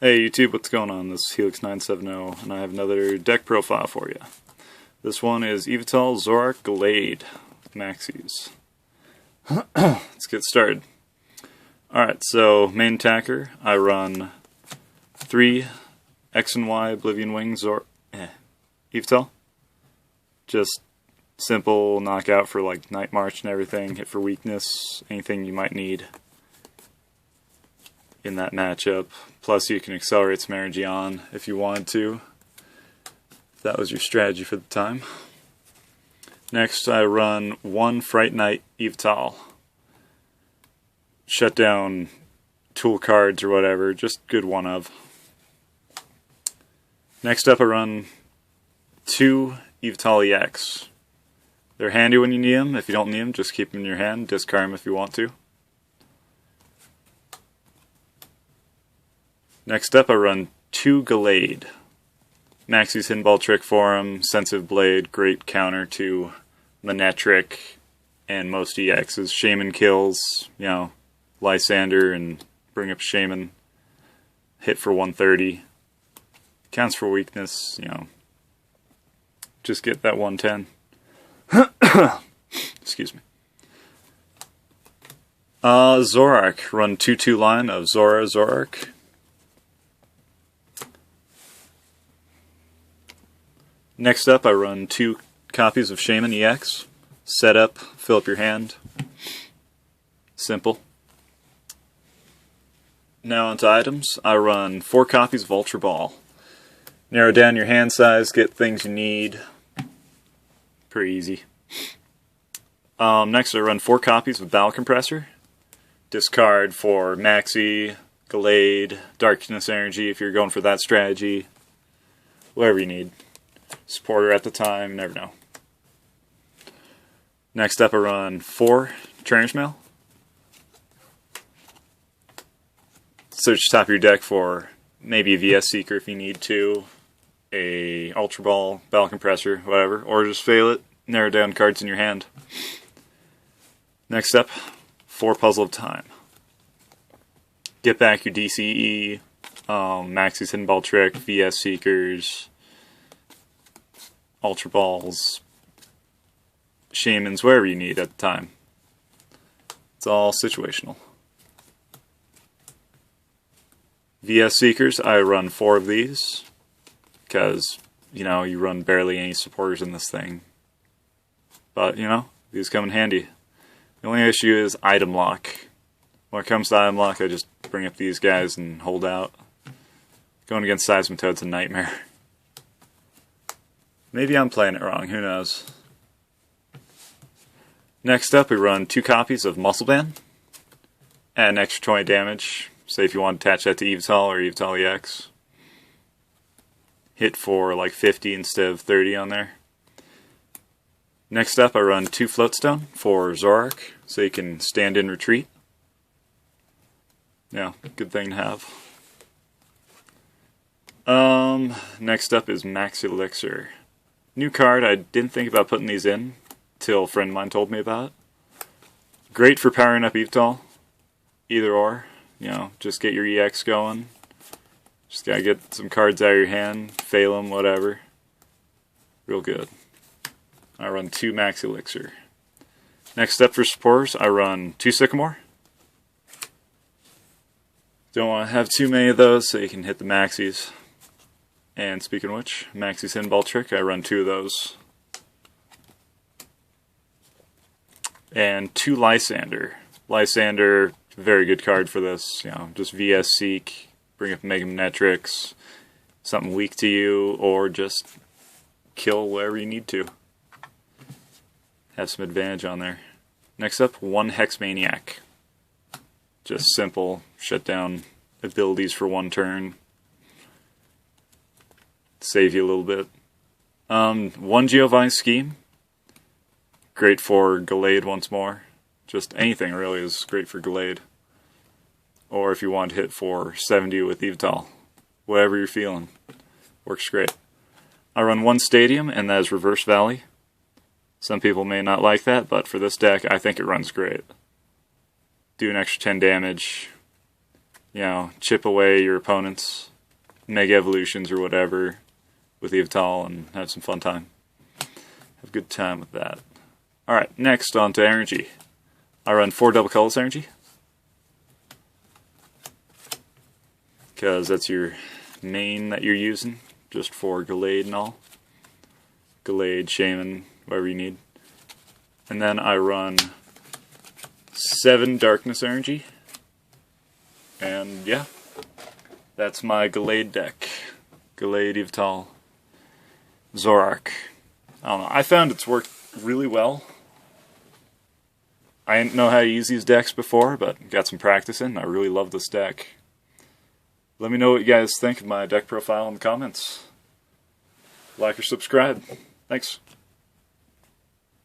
Hey YouTube, what's going on? This is Helix970, and I have another deck profile for you. This one is Yveltal, Zorark, Gallade, Maxis. Let's get started. Alright, so main attacker, I run 3 X and Y Oblivion Wings Yveltal. Just simple knockout for like Night March and everything, hit for weakness, anything you might need in that matchup. Plus you can accelerate some energy on if you wanted to, if that was your strategy for the time. Next I run 1 Fright Knight Yveltal. Shut down tool cards or whatever, just good one of. Next up I run 2 Yveltal EX. They're handy when you need them. If you don't need them, just keep them in your hand, discard them if you want to. Next up I run 2 Gallade. Maxis Hidden Ball Trick for him, Sensitive Blade, great counter to Manetric and most EXs. Shaman kills, you know, Lysander and bring up Shaman. Hit for 130. Counts for weakness, you know. Just get that 110. Excuse me. Zorark. Run 2/2 line of Zorark. Next up I run 2 copies of Shaman EX. Set up, fill up your hand. Simple. Now onto items. I run 4 copies of Ultra Ball. Narrow down your hand size, get things you need. Pretty easy. Next I run 4 copies of Battle Compressor. Discard for Maxi, Gallade, Darkness Energy if you're going for that strategy. Whatever you need. Supporter at the time, never know. Next up I run 4 Trainer's Mail. Search the top of your deck for maybe a VS Seeker if you need to, a Ultra Ball, Battle Compressor, whatever, or just fail it, narrow down cards in your hand. Next up, 4 Puzzle of Time. Get back your DCE, Maxis Hidden Ball Trick, VS Seekers, Ultra Balls, Shamans, wherever you need at the time. It's all situational. VS Seekers, I run 4 of these, because, you know, you run barely any supporters in this thing. But, you know, these come in handy. The only issue is item lock. When it comes to item lock, I just bring up these guys and hold out. Going against Seismitoad's a nightmare. Maybe I'm playing it wrong, who knows. Next up we run 2 copies of Muscle Band. Add an extra 20 damage. Say if you want to attach that to Yveltal or Yveltal EX. Hit for like 50 instead of 30 on there. Next up I run 2 Floatstone for Zorark, so you can stand in retreat. Yeah, good thing to have. Next up is Max Elixir. New card, I didn't think about putting these in till a friend of mine told me about it. Great for powering up Yveltal. Either or. You know, just get your EX going. Just gotta get some cards out of your hand, fail them, whatever. Real good. I run 2 Max Elixir. Next up for supporters, I run 2 Sycamore. Don't want to have too many of those so you can hit the Maxis. And speaking of which, Maxis Hidden Ball Trick, I run 2 of those. And 2 Lysander. Lysander, very good card for this. You know, just VS Seek, bring up Mega Manetrix, something weak to you, or just kill wherever you need to. Have some advantage on there. Next up, 1 Hex Maniac. Just simple, shut down abilities for 1 turn. Save you a little bit. 1 Giovanni Scheme. Great for Gallade once more. Just anything really is great for Gallade. Or if you want to hit for 70 with Yveltal. Whatever you're feeling. Works great. I run 1 Stadium, and that is Reverse Valley. Some people may not like that, but for this deck, I think it runs great. Do an extra 10 damage. you know, chip away your opponents Mega Evolutions or whatever with Yveltal and have some fun time. Have a good time with that. Alright, next on to energy. I run 4 double colorless energy, because that's your main that you're using, just for Gallade and all. Gallade, Shaman, whatever you need. And then I run 7 darkness energy. And yeah, that's my Gallade deck. Gallade, Yveltal, Zorark. I don't know, I found it's worked really well. I didn't know how to use these decks before, but got some practice in. I really love this deck. Let me know what you guys think of my deck profile in the comments. Like or subscribe. Thanks.